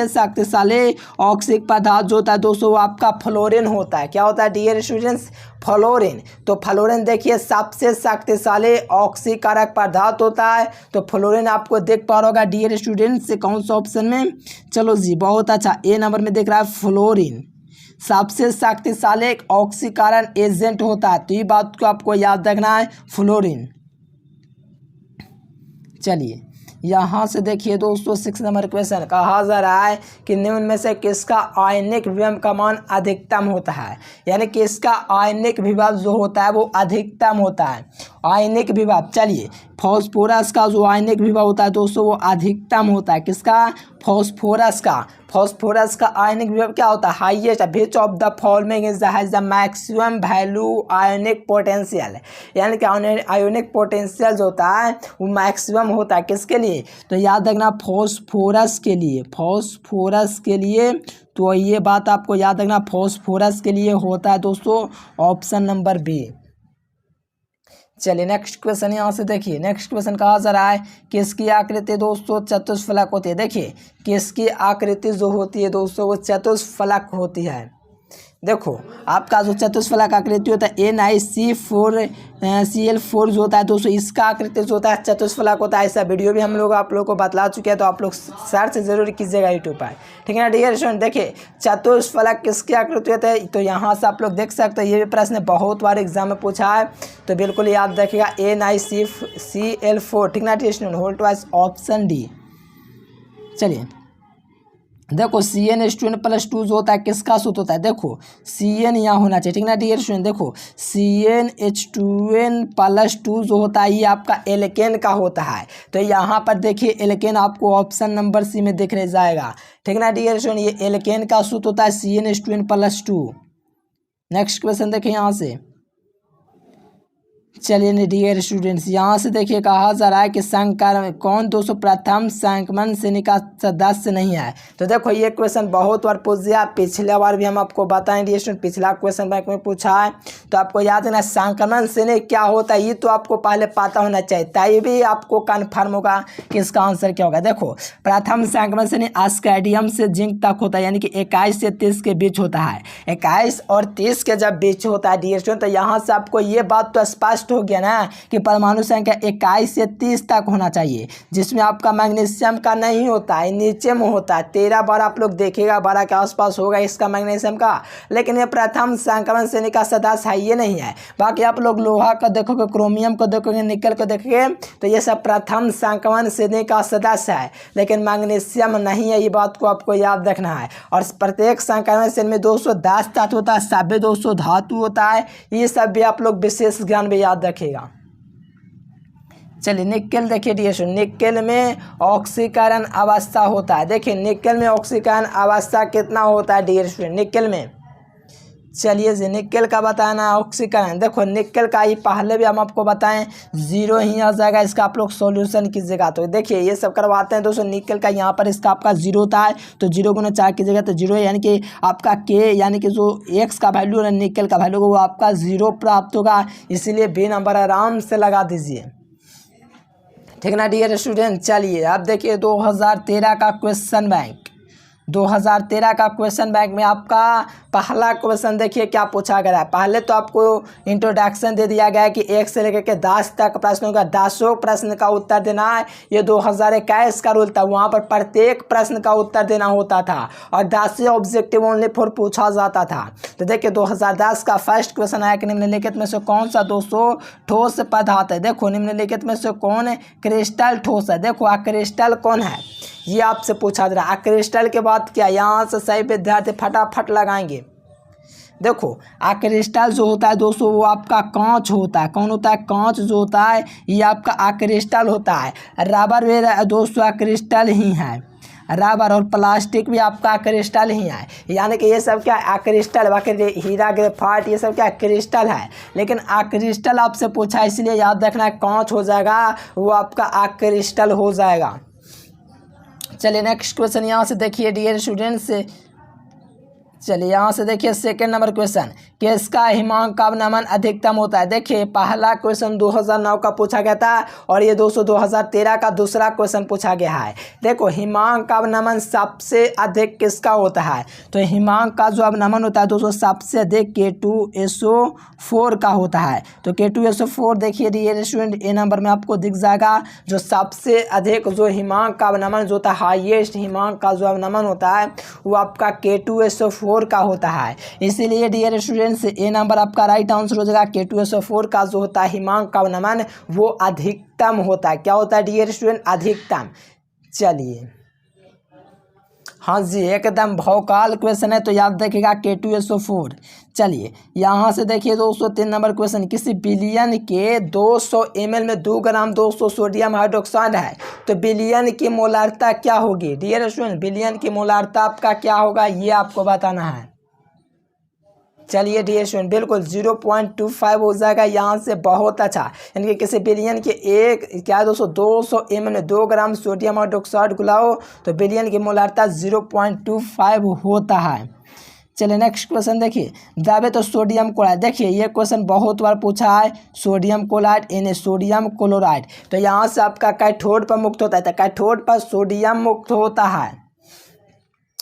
[SPEAKER 1] शक्तिशाली ऑक्सीक पदार्थ जो होता है दोस्तों वो आपका फ्लोरीन होता है। क्या होता है डियर स्टूडेंट्स? फ्लोरीन। तो फ्लोरीन देखिए सबसे शक्तिशाली ऑक्सीकारक पदार्थ होता है। तो फ्लोरीन आपको देख पा रहा होगा डियर स्टूडेंट्स कौन सा ऑप्शन में? चलो जी बहुत अच्छा, ए नंबर में देख रहा है फ्लोरीन सबसे शक्तिशाली ऑक्सीकरण एजेंट होता है। तो ये बात को आपको याद रखना है, फ्लोरीन। चलिए यहाँ से देखिए दोस्तों 6 नंबर क्वेश्चन, कहा जा रहा है कि निम्न में से किसका आयनिक विभव का मान अधिकतम होता है? यानी कि इसका आयनिक विभव जो होता है वो अधिकतम होता है। आयनिक विभव, चलिए फॉस्फोरस का जो आयनिक विभव होता है दोस्तों वो अधिकतम होता है। किसका? फॉस्फोरस का। फॉस्फोरस का आयनिक विभव क्या होता है? Highest. Which of the following is has the maximum value ionic potential. यानी कि आयोनिक पोटेंशियल जो होता है वो मैक्सिमम होता है किसके लिए? तो याद रखना फॉस्फोरस के लिए। फॉस्फोरस के लिए, तो ये बात आपको याद रखना फॉस्फोरस के लिए होता है दोस्तों, ऑप्शन नंबर बी। चलिए नेक्स्ट क्वेश्चन यहाँ से देखिए, नेक्स्ट क्वेश्चन कहा जा रहा है किसकी आकृति दोस्तों चतुष्फलक होती है? देखिए किसकी आकृति जो होती है दोस्तों वो चतुष्फलक होती है। देखो आपका जो चतुष्फलक आकृति होता है NiCl4 जो होता है दोस्तों, इसका आकृति जो होता है चतुष्फलक होता है। ऐसा वीडियो भी हम लोग आप लोगों को बतला चुके हैं, तो आप लोग सर्च जरूर कीजिएगा यूट्यूब पर, ठीक है ना डियर स्टूडेंट। देखिए चतुष्फलक किसकी आकृति होता है? तो यहाँ से आप लोग देख सकते हैं, ये भी प्रश्न बहुत बार एग्जाम में पूछा है, तो बिल्कुल याद रखिएगा NiCl4, ठीक ना dear student, whole twice option D. चलिए देखो CnH2n+2 जो होता है किसका सूत्र होता है? देखो Cn यहाँ होना चाहिए, ठीक ना डियर स्टूडेंट। देखो CnH2n+2 जो होता है ये आपका एल्केन का होता है। तो यहाँ पर देखिए एल्केन आपको ऑप्शन नंबर सी में दिख रह जाएगा, ठीक ना डियर स्टूडेंट। ये एल्केन का सूत्र होता है CnH2n+2। नेक्स्ट क्वेश्चन देखिए यहाँ से, चलिए डियर स्टूडेंट्स यहाँ से देखिए कहा जा रहा है कि संक्रमण कौन दोस्तों प्रथम संक्रमण श्रेणी का सदस्य नहीं है? तो देखो ये क्वेश्चन बहुत बार पूछ दिया, पिछले बार भी हम आपको बताएं डियर स्टूडेंट, पिछला क्वेश्चन बैंक में पूछा है। तो आपको याद है ना संक्रमण श्रेणी क्या होता है, ये तो आपको पहले पता होना चाहिए, तभी आपको कन्फर्म होगा कि इसका आंसर क्या होगा। देखो प्रथम संक्रमण श्रेणी आस्कैडियम से जिंक तक होता है, यानी कि 21 से 30 के बीच होता है। 21 और 30 के जब बीच होता है डियर स्टूडेंट, तो यहाँ से आपको ये बात तो स्पष्ट हो गया ना कि परमाणु संख्या 21 से 30 तक होना चाहिए, जिसमें आपका मैग्नीशियम का नहीं होता है, नीचे में होता है। 13 बार आप लोग देखिएगा 12 के आसपास होगा इसका मैग्नीशियम का, लेकिन ये प्रथम संक्रमण श्रेणी का सदस्य है ये नहीं है। बाकी आप लोग लोहा का देखोगे, क्रोमियम को देखोगे, निकल को देखोगे, तो ये सब प्रथम संक्रमण श्रेणी का सदस्य है, लेकिन मैग्नीशियम नहीं है। ये बात को आपको याद रखना है। और प्रत्येक संक्रमण श्रेणी में 210 तत्व होता है, सभी 200 धातु होता है। ये सब भी आप लोग विशेष ज्ञान भी याद रखेगा। चलिए निकेल देखिए डियर स्टूडेंट, निकेल में ऑक्सीकरण अवस्था होता है। देखिए निकेल में ऑक्सीकरण अवस्था कितना होता है डियर स्टूडेंट निकेल में? चलिए जी निकेल का बताना ऑक्सीकरण। देखो निकेल का ही पहले भी हम आपको बताएं 0 ही आ जाएगा, इसका आप लोग सॉल्यूशन कीजिएगा। तो देखिए ये सब करवाते हैं दोस्तों। निकेल का यहाँ पर इसका आपका 0 होता है, तो 0 गुना 4 कीजिएगा तो 0 यानी कि आपका के यानी कि जो एक्स का वैल्यू है निकेल का वैल्यू वो आपका 0 प्राप्त होगा, इसीलिए बी नंबर आराम से लगा दीजिए, ठीक ना डियर स्टूडेंट। चलिए अब देखिए 2013 का क्वेश्चन बैंक, 2013 का क्वेश्चन बैंक में आपका पहला क्वेश्चन देखिए क्या पूछा गया है। पहले तो आपको इंट्रोडक्शन दे दिया गया है कि 1 से लेकर के 10 तक प्रश्नों का 10 प्रश्न का उत्तर देना है। ये 2021 का रूल था, वहाँ पर प्रत्येक प्रश्न का उत्तर देना होता था और 10 ऑब्जेक्टिव ओनली फॉर पूछा जाता था। तो देखिए 2010 का फर्स्ट क्वेश्चन आया कि निम्नलिखित में से कौन सा दोस्तों ठोस पदार्थ है। देखो निम्नलिखित में से कौन है क्रिस्टल ठोस है। देखो क्रिस्टल कौन है ये आपसे पूछा जा रहा है। क्रिस्टल के बाद क्या, यहाँ से सही विद्यार्थी फटाफट लगाएंगे। देखो क्रिस्टल जो होता है दोस्तों वो आपका कांच होता है। कौन होता है, कांच जो होता है ये आपका क्रिस्टल होता है। रबर भी दोस्तों क्रिस्टल ही है, रबर और प्लास्टिक भी आपका क्रिस्टल ही है। यानी कि ये सब क्या क्रिस्टल, बाकी हीरा ग्रेफाइट ये सब क्या क्रिस्टल है। लेकिन क्रिस्टल आपसे पूछा इसलिए याद रखना है, कांच हो जाएगा वो आपका क्रिस्टल हो जाएगा। चलिए नेक्स्ट क्वेश्चन यहाँ से देखिए डियर स्टूडेंट्स। चलिए यहाँ से देखिए सेकंड नंबर क्वेश्चन, किसका हिमांक का अवनमन अधिकतम होता है। देखिए पहला क्वेश्चन 2009 का पूछा गया था और ये दोस्तों 2013 का दूसरा क्वेश्चन पूछा गया है। देखो हिमांक का अवनमन सबसे अधिक किसका होता है, तो हिमांक का जो अवनमन होता है दोस्तों सबसे अधिक K2SO4 का होता है। तो K2SO4 देखिए डियर स्टूडेंट ए नंबर में आपको दिख जाएगा। जो सबसे अधिक जो हिमांक का अवनमन जो होता है, हाईएस्ट हिमांक का जो अवनमन होता है वो आपका K2SO4 का होता है। इसीलिए डियर स्टूडेंट्स ए नंबर आपका राइट आंसर हो जाएगा। K2SO4 का जो होता है हिमांक का अवनमन वो अधिकतम होता है। क्या होता है डियर स्टूडेंट, अधिकतम। चलिए हाँ जी एकदम भौकाल क्वेश्चन है तो याद रखिएगा K2SO4। चलिए यहाँ से देखिए दोस्तों 3 नंबर क्वेश्चन, किसी बिलियन के 200 ml में 2 ग्राम दोस्तों सोडियम हाइड्रोक्साइड है तो बिलियन की मोलारिता क्या होगी। डियर स्टूडेंट बिलियन की मोलारिता आपका क्या होगा ये आपको बताना है। चलिए डियर स्टूडेंट बिल्कुल 0.25 हो जाएगा यहाँ से, बहुत अच्छा। यानी कि किसी बिलियन के एक क्या दोस्तों 200 ml में 2 ग्राम सोडियम हाइड्रोक्साइड गुलाओ तो बिलियन की मोलारिता 0.25 होता है। चलिए नेक्स्ट क्वेश्चन देखिए, द्रव्य तो सोडियम क्लोराइड। देखिए ये क्वेश्चन बहुत बार पूछा है, सोडियम क्लोराइड यानी सोडियम क्लोराइड। तो यहाँ से आपका कैथोड पर मुक्त होता है, तो कैथोड पर सोडियम मुक्त होता है।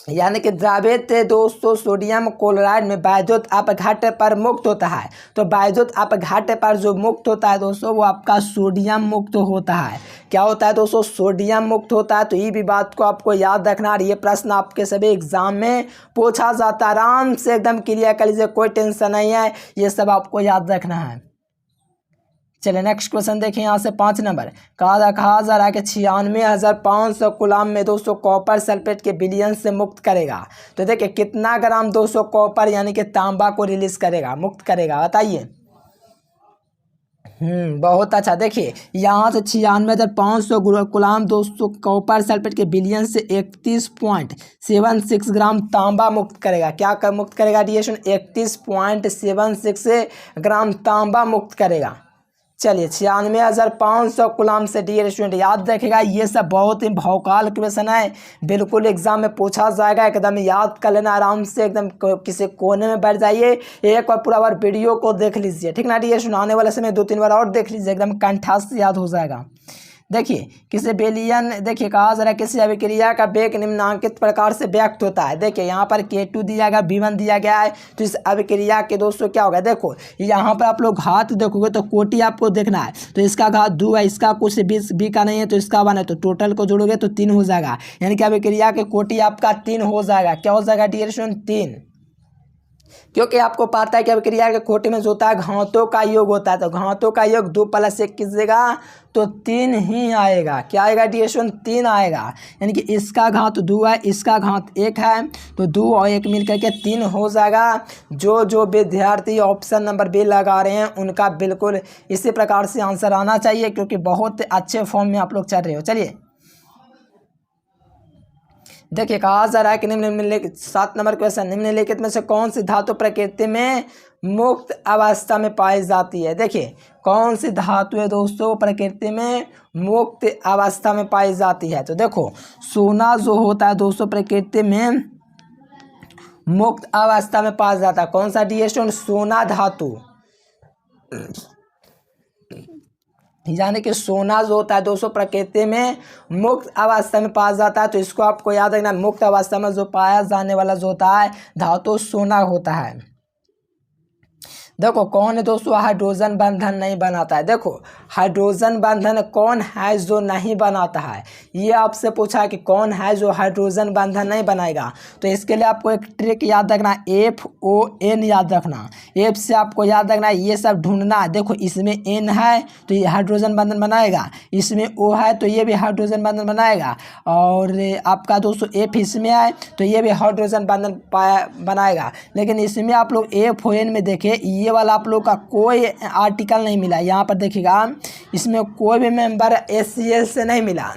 [SPEAKER 1] यानी कि द्रवित दोस्तों सोडियम क्लोराइड में वैद्युत अपघट्ट पर मुक्त होता है। तो वैद्युत अपघट्ट पर जो मुक्त होता है दोस्तों वो आपका सोडियम मुक्त होता है। क्या होता है दोस्तों, सोडियम मुक्त होता है। तो ये भी बात को आपको याद रखना है, ये प्रश्न आपके सभी एग्जाम में पूछा जाता है। आराम से एकदम क्लियर कर लीजिए, कोई टेंशन नहीं है, ये सब आपको याद रखना है। चलिए नेक्स्ट क्वेश्चन देखिए यहाँ से 5 नंबर, कहा जा रहा है कि 96,500 कूलम में दोस्तों कॉपर सल्फेट के विलयन से मुक्त करेगा। तो देखिए कितना ग्राम दोस्तों कॉपर यानी कि तांबा को रिलीज करेगा, मुक्त करेगा, बताइए। बहुत अच्छा। देखिए यहाँ से 96,500 कूलम दोस्तों कॉपर सल्फेट के विलयन से 31.76 ग्राम तांबा मुक्त करेगा। क्या कर मुक्त करेगा डिएशन, 31.76 ग्राम तांबा मुक्त करेगा। चलिए 96,500 कूलम से डियर स्टूडेंट याद रखेगा, ये सब बहुत ही भौकाल क्वेश्चन है, बिल्कुल एग्जाम में पूछा जाएगा। एकदम याद कर लेना आराम से, एकदम किसी कोने में बैठ जाइए, एक बार पूरा बार वीडियो को देख लीजिए, ठीक ना डियर स्टूडेंट। आने वाले समय 2-3 बार और देख लीजिए, एकदम कंठास याद हो जाएगा। देखिए किसी बेलियन, देखिए कहा जा रहा है किसी अभिक्रिया का वेग निम्नांकित प्रकार से व्यक्त होता है। देखिए यहाँ पर K2 दिया गया, V1 दिया गया है, तो इस अभिक्रिया के दोस्तों क्या होगा। देखो यहाँ पर आप लोग घात देखोगे तो कोटि आपको देखना है, तो इसका घात 2 है, इसका कुछ 20 B का नहीं है तो इसका 1 है, तो टोटल को जोड़ोगे तो 3 हो जाएगा। यानी कि अभिक्रिया के कोटि आपका 3 हो जाएगा। क्या हो जाएगा डियर स्टूडेंट, 3। क्योंकि आपको पता है कि अभिक्रिया के कोटि में जो होता है घातों का योग होता है, तो घातों का योग 2 + 1 कीजिएगा तो 3 ही आएगा। क्या आएगा डियर स्टूडेंट, 3 आएगा। यानी कि इसका घात 2 है, इसका घात 1 है, तो 2 और 1 मिल करके 3 हो जाएगा। जो विद्यार्थी ऑप्शन नंबर बी लगा रहे हैं उनका बिल्कुल इसी प्रकार से आंसर आना चाहिए, क्योंकि बहुत अच्छे फॉर्म में आप लोग चल रहे हो। चलिए देखिए कहा जा रहा है कि निम्नलिखित 7 नंबर क्वेश्चन, निम्नलिखित में से कौन सी धातु प्रकृति में मुक्त अवस्था में पाई जाती है। देखिए कौन सी धातु है दोस्तों प्रकृति में मुक्त अवस्था में पाई जाती है। तो देखो सोना जो होता है दोस्तों प्रकृति में मुक्त अवस्था में पाया जाता है। कौन सा डियर स्टूडेंट, सोना धातु। यानी कि सोना जो होता है दोस्तों प्रकृति में मुक्त अवस्था में पाया जाता है। तो इसको आपको याद रखना, मुक्त अवस्था में जो पाया जाने वाला जो होता है धातु सोना होता है। देखो कौन है दोस्तों हाइड्रोजन बंधन नहीं बनाता है। देखो हाइड्रोजन बंधन कौन है जो नहीं बनाता है, ये आपसे पूछा है कि कौन है जो हाइड्रोजन बंधन नहीं बनाएगा। तो इसके लिए आपको एक ट्रिक याद रखना, FON याद रखना। F से आपको याद रखना ये सब ढूंढना है। देखो इसमें N है तो ये हाइड्रोजन बंधन बनाएगा, इसमें O है तो ये भी हाइड्रोजन बंधन बनाएगा, और आपका दोस्तों F इसमें है तो ये भी हाइड्रोजन बंधन बनाएगा। लेकिन इसमें आप लोग FON में देखें ये वाला आप लोग का कोई आर्टिकल नहीं मिला। यहाँ पर देखिएगा इसमें कोई भी मेंबर HCl से नहीं मिला।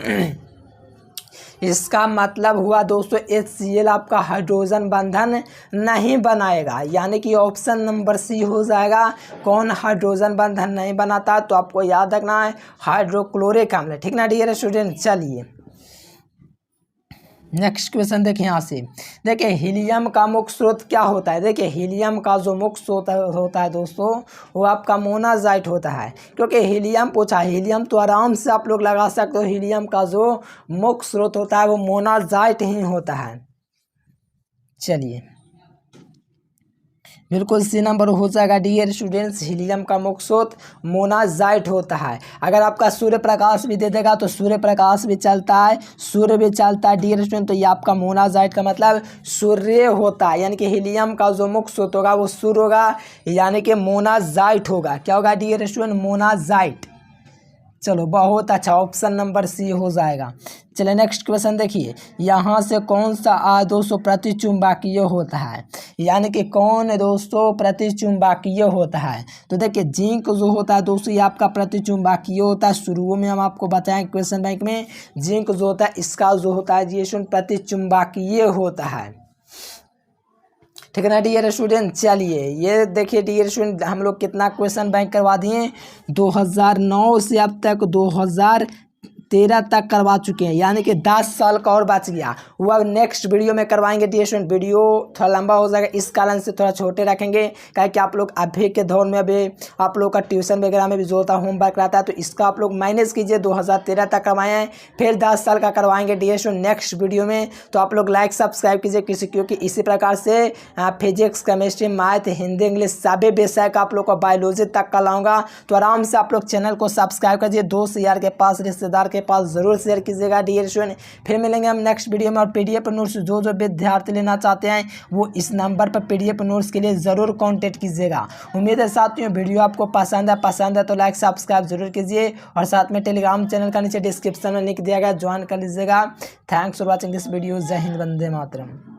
[SPEAKER 1] इसका मतलब हुआ दोस्तों HCl आपका हाइड्रोजन बंधन नहीं बनाएगा, यानी कि ऑप्शन नंबर सी हो जाएगा। कौन हाइड्रोजन बंधन नहीं बनाता, तो आपको याद रखना है हाइड्रोक्लोरिक अम्ल, ठीक ना डियर स्टूडेंट। चलिए नेक्स्ट क्वेश्चन देखिए, यहाँ से देखिए हीलियम का मुख्य स्रोत क्या होता है। देखिए हीलियम का जो मुख्य स्रोत होता है दोस्तों वो आपका मोनाजाइट होता है, क्योंकि हीलियम पूछा, हीलियम तो आराम से आप लोग लगा सकते हो। हीलियम का जो मुख्य स्रोत होता है वो मोनाजाइट ही होता है। चलिए बिल्कुल सी नंबर हो जाएगा डियर स्टूडेंट्स, हीलियम का मुख्य स्रोत मोनाजाइट होता है। अगर आपका सूर्य प्रकाश भी दे देगा तो सूर्य प्रकाश भी चलता है, सूर्य भी चलता है डियर स्टूडेंट, तो ये आपका मोनाजाइट का मतलब सूर्य होता है। यानी कि हीलियम का जो मुख्य स्रोत होगा वो सूर्य होगा, यानी कि मोनाजाइट होगा। क्या होगा डियर स्टूडेंट, मोनाजाइट। चलो बहुत अच्छा, ऑप्शन नंबर सी हो जाएगा। चलिए नेक्स्ट क्वेश्चन देखिए, यहाँ से कौन सा दोस्तों प्रतिचुंबकीय होता है, यानी कि कौन दोस्तों प्रतिचुंबकीय होता है। तो देखिए जिंक जो होता है दोस्तों ये आपका प्रतिचुंबकीय होता है। शुरू में हम आपको बताएं क्वेश्चन बैंक में, जिंक जो होता है इसका जो होता है ये प्रतिचुंबकीय होता है, ठीक है ना डियर स्टूडेंट। चलिए ये देखिए डियर स्टूडेंट हम लोग कितना क्वेश्चन बैंक करवा दिए, 2009 से अब तक 2013 तक करवा चुके हैं, यानी कि 10 साल का और बच गया। वो अब नेक्स्ट वीडियो में करवाएंगे डियर स्टूडेंट। वीडियो थोड़ा लंबा हो जाएगा, इस कारण से थोड़ा छोटे रखेंगे, क्या कि आप लोग अभी के दौर में अभी आप लोग का ट्यूशन वगैरह में भी जो होता है होमवर्क रहता है, तो इसका आप लोग मैनेज कीजिए। 2013 तक करवाए हैं, फिर 10 साल का करवाएंगे डियर स्टूडेंट नेक्स्ट वीडियो में। तो आप लोग लाइक सब्सक्राइब कीजिए क्योंकि इसी प्रकार से physics chemistry math Hindi English सभी विषय का आप लोग को बायोलॉजी तक का लाऊंगा। तो आराम से आप लोग चैनल को सब्सक्राइब कीजिए, दोस्त यार के पास रिश्तेदार के पास जरूर शेयर कीजिएगा डियर स्टूडेंट। फिर मिलेंगे हम नेक्स्ट वीडियो में। और PDF नोट्स जो विद्यार्थी लेना चाहते हैं वो इस नंबर पर PDF नोट्स के लिए ज़रूर कांटेक्ट कीजिएगा। उम्मीद है साथियों वीडियो आपको पसंद है तो लाइक सब्सक्राइब जरूर कीजिए, और साथ में टेलीग्राम चैनल का नीचे डिस्क्रिप्शन में लिंक दिया गया, ज्वाइन कर लीजिएगा। Thanks for watching this video. जय हिंद, वंदे मातरम।